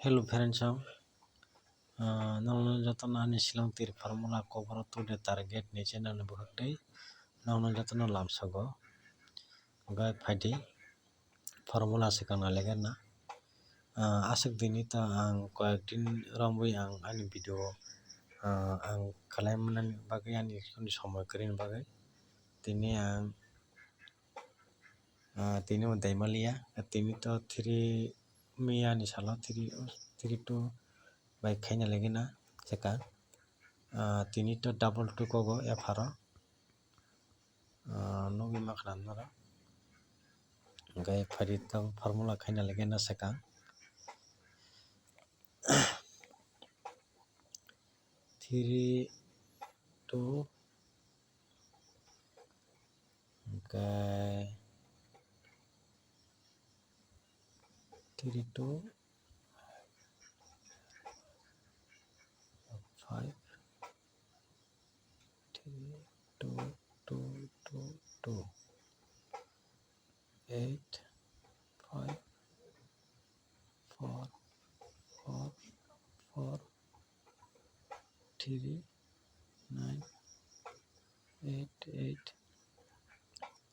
Hello friends, nong jatona ni Shillong Teer formula cover to the target ni channel ni buhaktai nong jatona lamsago gai phaidi formula sekana legerna asuk dini ta ang koyekdin rombai ang ani video ang kalaimani bagai ani somoy krin bagai tini ang tini daimaliya tini to 3 May ni salo 3 by khaina legena seka tini to double 2 kogo efaro nogi makran nara gai phari to formula khaina legena seka 3 2 gai 3 2 5 3 2 2 2 2 8 5 4 4 4 3 9 8 8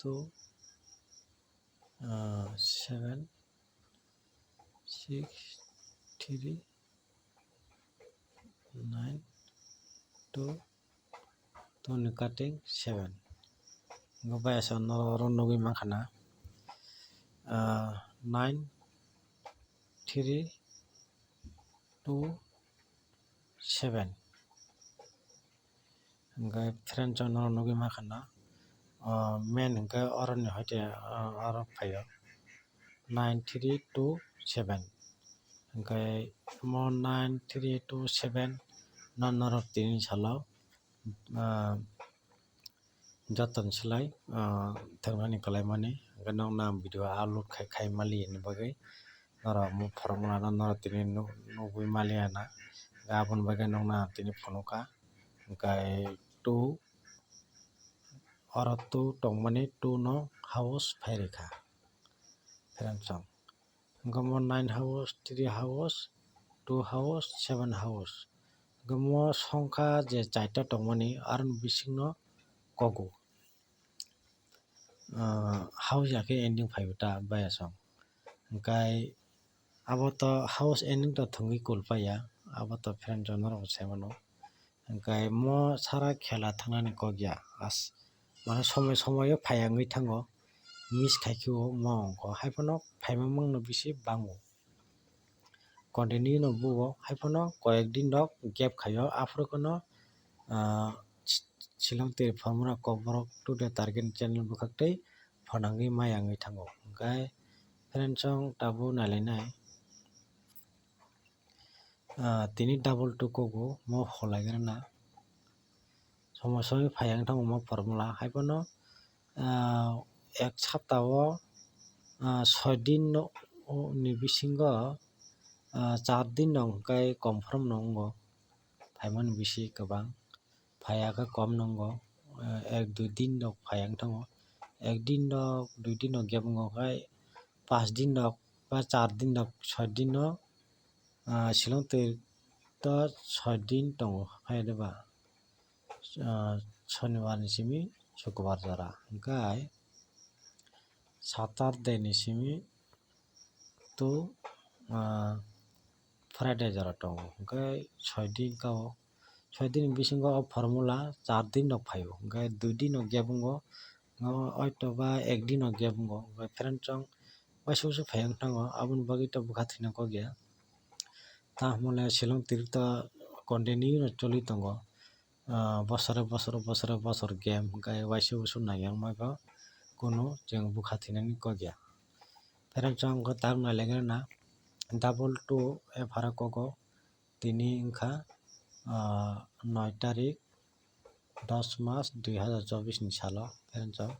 2 7 6 3 9 2 2 cutting 7 gobay so no nogi makhana 9 3 2 7 gai friend no nogi makhana men ga oroni hoite aro phayo 9 3 2 7 gai mo 9 3 2 7 nonor tini salo joton silai thangnani kalaimani ganong nam video upload khai mali ni bagai nora mu formula nora tini nugui maliana gabon bagai nong na tini phonuka gai 2 oro 2 tongmani 2 no house phairikha friendsong gamo 9 house 3 house 2 house 7 house gamo songkha je 4ta tongmani aron bisingno kogu house yake ending phaibata bayasong gai abo to house ending to thungui kulpaya abo to friend jonor semano gai mo sara khela thangnani kogya mane somoy phayangui thango miss khaikhu mo ko haifano phaimamang no bisi bango continue no buo haifano koyekdin rok gap khayo afro kono Shillong Teer formula cover to the target channel bukhaktai phonangui mayangui thango gai friendsong tabu nalinai tini double 2 kogo mo holagerna সময় ফায়াং থাঙ্গো mo formula haifano ek saptao 6 din ni bisingo 4 din nong kai confirm nongo phaimon bisi kobang phayaka kom nongo 1-2 din rok phayang thango 1 din rok 2 din rok gap ngo kai 5 din rok ba 4 din rok 6 din no Shillong Teer to 6 din tongo phaideba শনিবার নিসিমি শুক্রবার জরা গাই 7 day নিসিমি তো Friday জরা টং গাই 6 দিন কাও 6 দিন বিসিঙ্গ formula 4 দিন নক ফাইও গাই 2 দিন নক গ্যাবুঙ্গো হয়তো বা 1 দিন নক গ্যাবুঙ্গো গাই ফ্রেন্ড চং বাইসুসু ফাইং টাঙ্গো আবুন বাগি তো বুখা থিনা কো গিয়া তা মলে Shillong Teer তো কন্টিনিউ চলি তঙ্গো বছর গেম গাই ওয়াইসে উসু নাইয়াং মাইবা কোনো जों बुखा थिनानि को गया फेरन जों को तार ना लेगर ना double 2 ए फारा कोगो तिनी इंखा 9 तारिख 10 मास 2024 नि सालो फेरन जों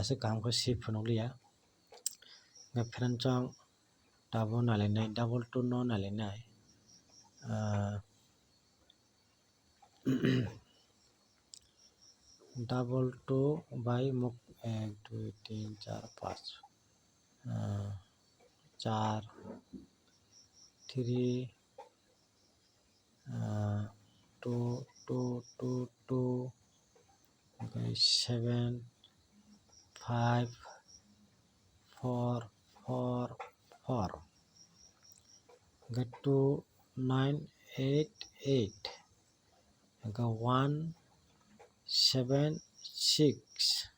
से काम को सिप फनलिया फेरन जों ताबो नालेनाय double 2 नो नालेनाय double 2 by मुख 1 2 3 4 5 4 3 2 2 2 2 okay 7 5 4 4 4 okay 2 9 8 8 okay 1 7 6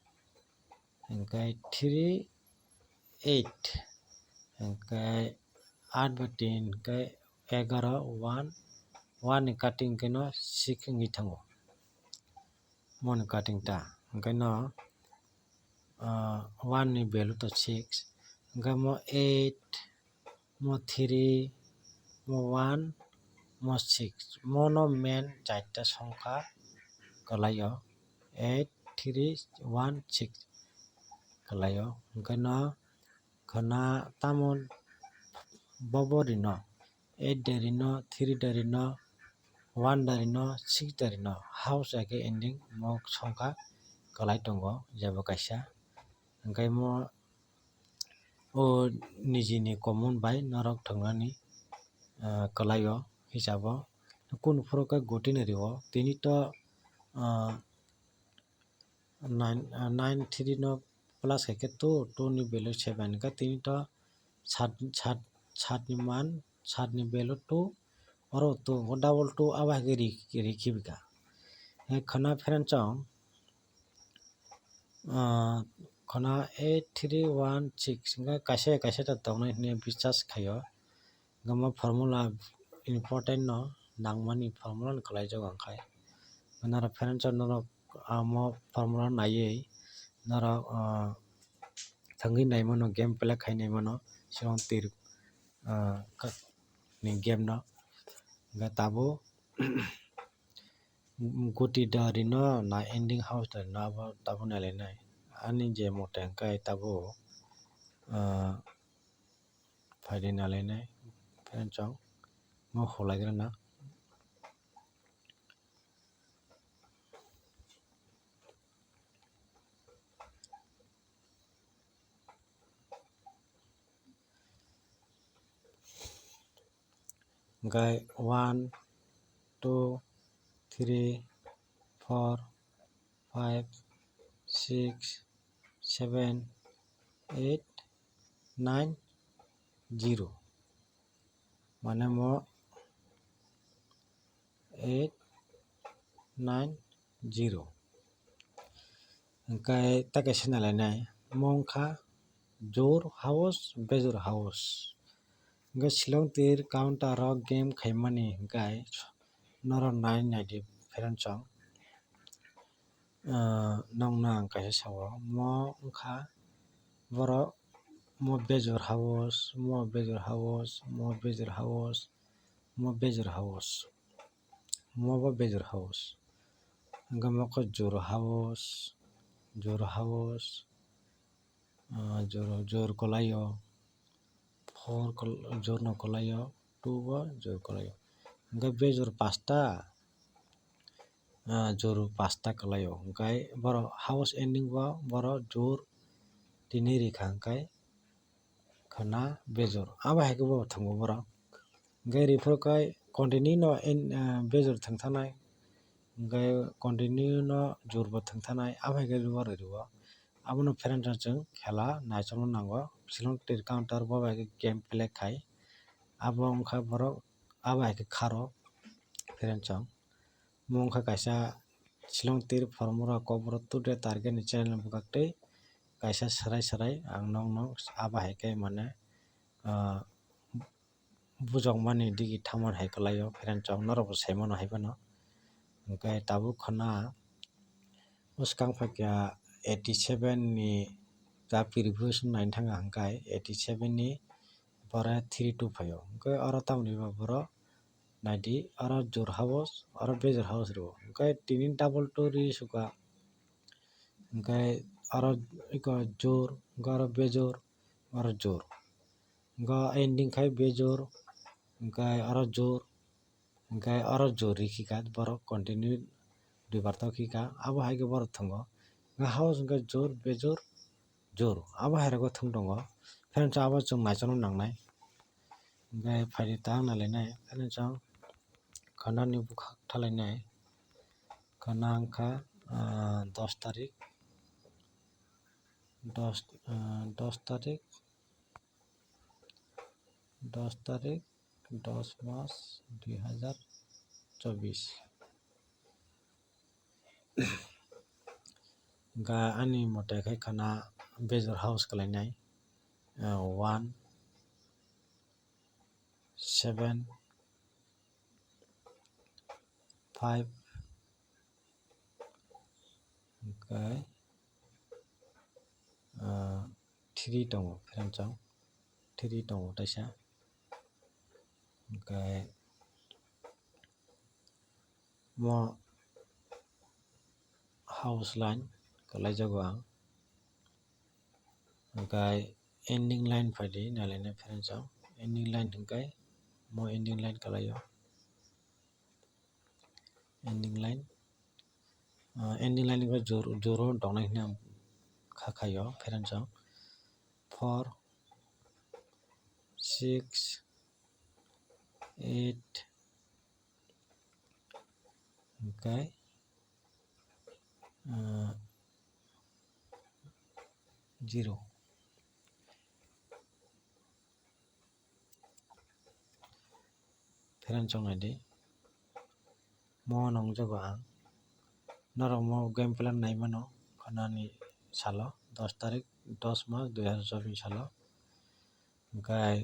okay 3 8 okay 8 ba 3 okay 11 1 1 ni cutting ke no 6 ngi thango mon cutting ta okay no 1 ni value to 6 okay mo 8 mo 3 mo 1 mo 6 mono main chaita সংখ্যা kalayo 8 3 1 6 kalayo okay no khana tamon bobori no 8 dari no 3 dari no 1 dari no 6 dari no house ake ending mo সংখ্যা kalai tongo jabo kaisa okay mo o nijini common bai norok thangnani kalayo hisabo kun froka gotin rio tini to 9 3 no plus ke 2 ni value 7 ka tini to 7 ni মান 7 ni value 2 oro 2 double 2 aba ke rikibika khana friend chong khana 8 3 1 6 nga kaise ta tongnai ne বিশ্বাস khayo gama formula important no nangmani formula khalai jago angkai nara friend chong no amo formula naiye nara thangi naimano game play khai naimano shillong teer ni game no ga tabo goti dari no na ending house dari no abo tabo nalenai ani je moten kai tabo faide nalenai friend chong mo holagira na gai 1 2 3 4 5 6 7 8 9 0 mane mo 8 9 0 kai take sinalenai mongkha jor house bejor house ga shillong teer counter ro game khaimani gai noro 990 friend chong nong nang kaisa sawo mo ongkha boro mo bejor house mo bejor house mo bejor house mo bejor house mo bo bejor house gama ko jor house jor kolayo 4 jor no kolayo 2 bo jor kolayo ga bejor pasta jor pasta kalayo gai boro house ending bo boro jor tini rikha kai khana bejor aba haike bo thango boro gai rifro kai continue no bejor thangthanai gai continue no jor bo thangthanai aba haike boro riwo abono friend chong khela naisano nango shillong teer counter bo haike game play khai abo ongkha boro aba haike kharo friend chong mo ongkha kaisa shillong teer formula koboro today target ni channel bukak kaisa sarai ang nong aba haike mane bujokmani digi thamar hai kalayo friend chong norok bo saimano haibano okay tabo khana uskang phakya 87 ni ta previous nain thanga hangkai 87 ni bora 32 phayo okay oro tamni boro 90 oro jor house oro bejor house ro okay tini double 2 ri suka okay oro iko jor oro bejor oro jor ga ending khai bejor okay oro jor okay oro jor rikhika boro continue duibar to khika abo haike boro thango ga house ga jor bejor jor abo hairego thang tongo friend abo chung naisano nangnai gai phai tang na le nai kan chang khana ni bukhak thalai nai khana angkha 10 tarik 10 tarik 10 mass 2024 ga ani mote khai khana bejor house kalainai 1 7 5 okay 3 dong pheran chang 3 dong taisa okay mo house line kalai jago ang okay ending line phadi nalene pheran chang ending line hingkai mo ending line kalayo ending line ko joro dongnai nam khakhayo pheran chang 4 6 8 okay 0 pheran chang adi mo nong jago ang norok mo game plan nai mano khana ni salo 10 tarik 10 mass 2024 salo gai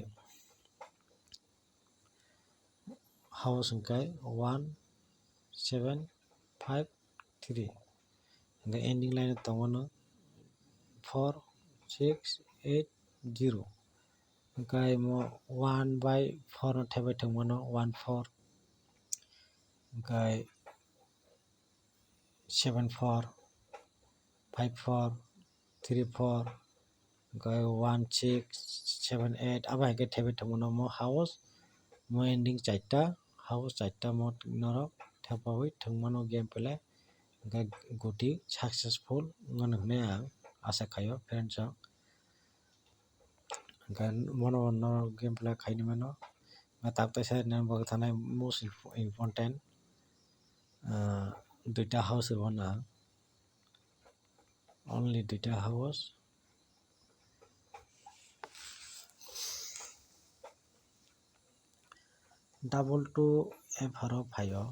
house hingkai 1 7 5 3 gai ending line tongono 4 6 8 0 gai mo 1 by 4 no thaibai thangmano 1 4 gai 7 4 5 4 3 4 gai 1 6 7 8 abai gai thaibai thangmano mo house mo ending chaita house chaita mo norok thaibai thangmano game play gai goti successful ngonokne ang asa khayo pheran chang gai mono game play khaini mano tak taisa nan bog thanai most important duita house rwana only duita house double 2 f haro phayo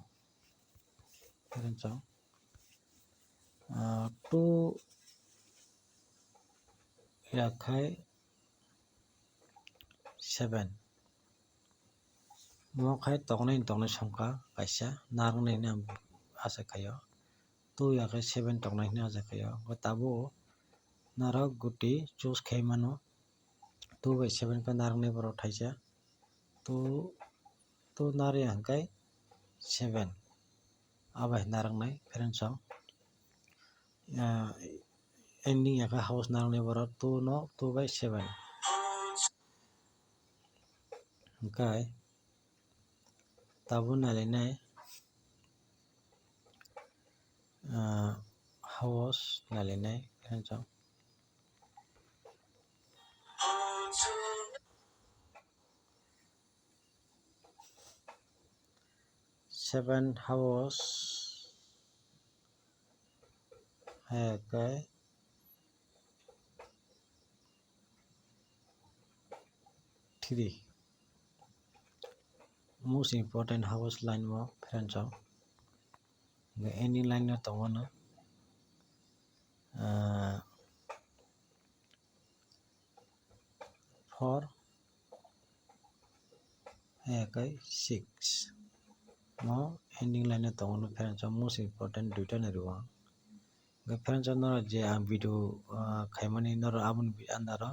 pheran chang 2 yakhai 7 mo khai tongnai samkha kaisa narwngnai ni ang asa khayo 2 yakhai 7 tongnai ni asa khayo tabo narok guti choose khai mano 2 by 7 ko narwngnai borok thaisa 2 nari hangkai 7 abai narwngnai pheran chang ending yakhai house narwngnai borok 2 no 2 by 7 okay tabo nalinai house nalinai pheran chang 7 house okay 3 most important house line mo pheran chang ending line no tongono 4 okay 6 mo ending line no tongono pheran chang most important duita ni ruwa pheran chang no je ang video khaimani noro aboni andaro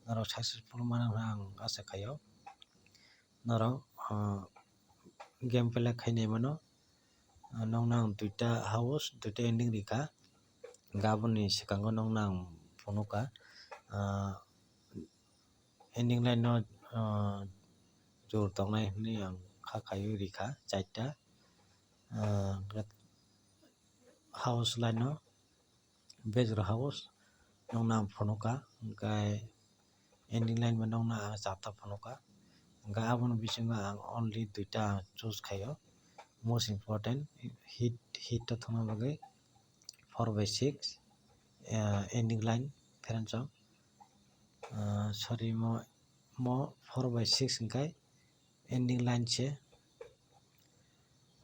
noro successful manang ang asa khayo noro game play khainai mano nongnang duita house duita ending rika gaboni sikango nongnang phonoka ending line no jor tongnai ni ang khakhayo rika chaita house line no bejor house nongnang phonoka gai ending line ma nongna chata phonoka Gabon bisingo ang only duita choose khayo most important hit to thongna bagui 4/6 ending line pheranchok sorry mo 4/6 hingkai ending line che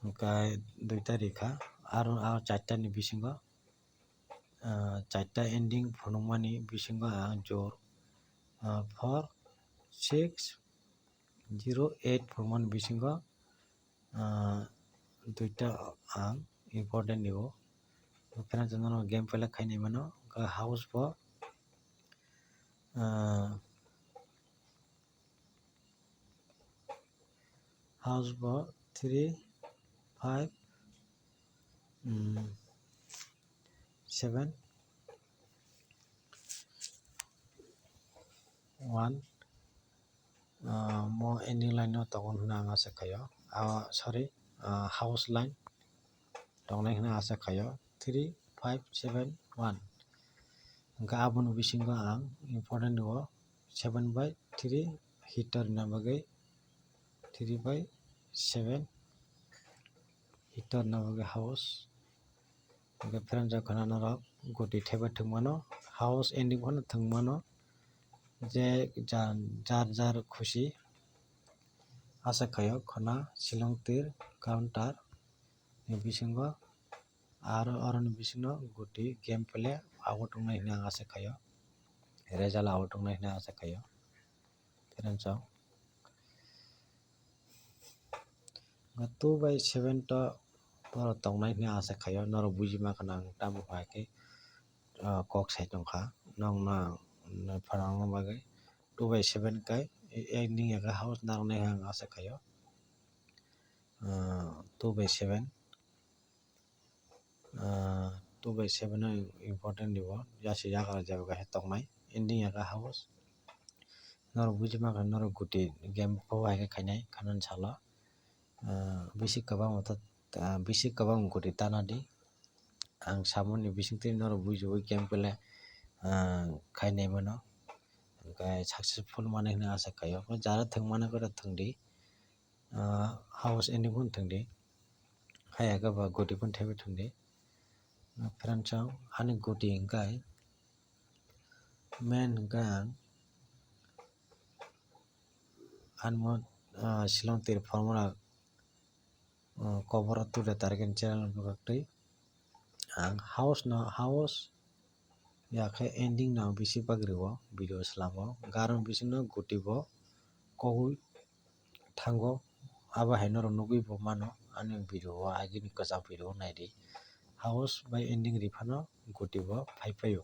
hingkai duita rikha aro charta ni bisingo charta ending phunukmani bisingo ang jor 4 6 0 8 phunukmani bisingo duita ang important nibo pheranchok no game play khainai mano house bo house bo 3 5 7 1 mo ending line no tongon hina ang asa khayo sorry house line tongnai hina asa khayo 3 5 7 1 hingka aboni bisingo ang important nibo 7/3 hitter na bagui 3/7 hitter na bagui house hingka pheranchok khana norok goti thaibai thwngmano house ending phano thwngmano je jar khushi asa khayo khona shillong tir counter ni bisingo aro aroni bisingo goti game play out tongnai hina ang asa khayo result out tongnai hina asa khayo pheranchok 2/7 to norok tongnai hina asa khayo norok bujima khana ang tamo haikhe kok sai tongkha nongno phanangna bagui 2/7 kai ending eka house narwknai ang asa khayo 2/7 2/7 no important nibo jasi yakra jaga kaisa tongnai ending eka house norok bujima kha norok goti game po haikhe khainai khanani salo bisi kwbangma goti tanadi ang samoni bisingtwi norok bujigo game play khainai mano hingkai successful manai hina asa khayo jara thwngmano gora thwngdi house ending phano thwngdi hayaka ba goti phano thaibai thwngdi pheranchok ani goti hingkai main hingkai ang mo shillong tir formula cover o tudia target channel bwkaktwi ang house yakhe ending no bisi bagri o video slamo garon bisingo goti bo kogui thango abo hai norok nugui bo mano ani video o agini kwchak video o naidi house bai ending riphano goti bo phaipaio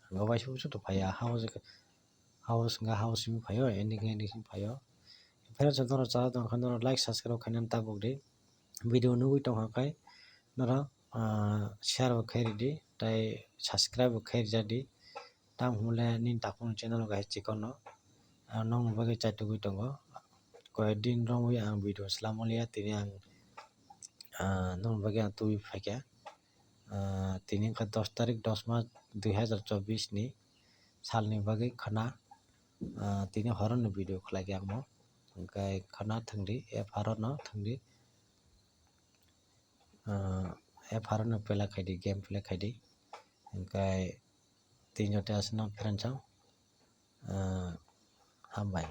abo waisa buchungtwi phaiya house hingka house simi phaio ending simi phaio pheranchok norok chara tongkha norok like subscribe khainani tabukdi video nugui tongkha khai norok share bo khai ridi tei subscribe bo khai rijak di tamo himle nini tapung channel o kaisa chikon no nongni bagui chaitugui tongo koyekdin romwi ang video slamolia tini ang nongni bagui ang tubui faikha tini wngkha 10 tarik 10 mas 2024 ni salni bagui khana tini horo ni video khlaikha angmo hingkai khana thwngdi fr no thwngdi fr no play khaidi game play khaidi hingkai tini joto asano pheranchok hambai।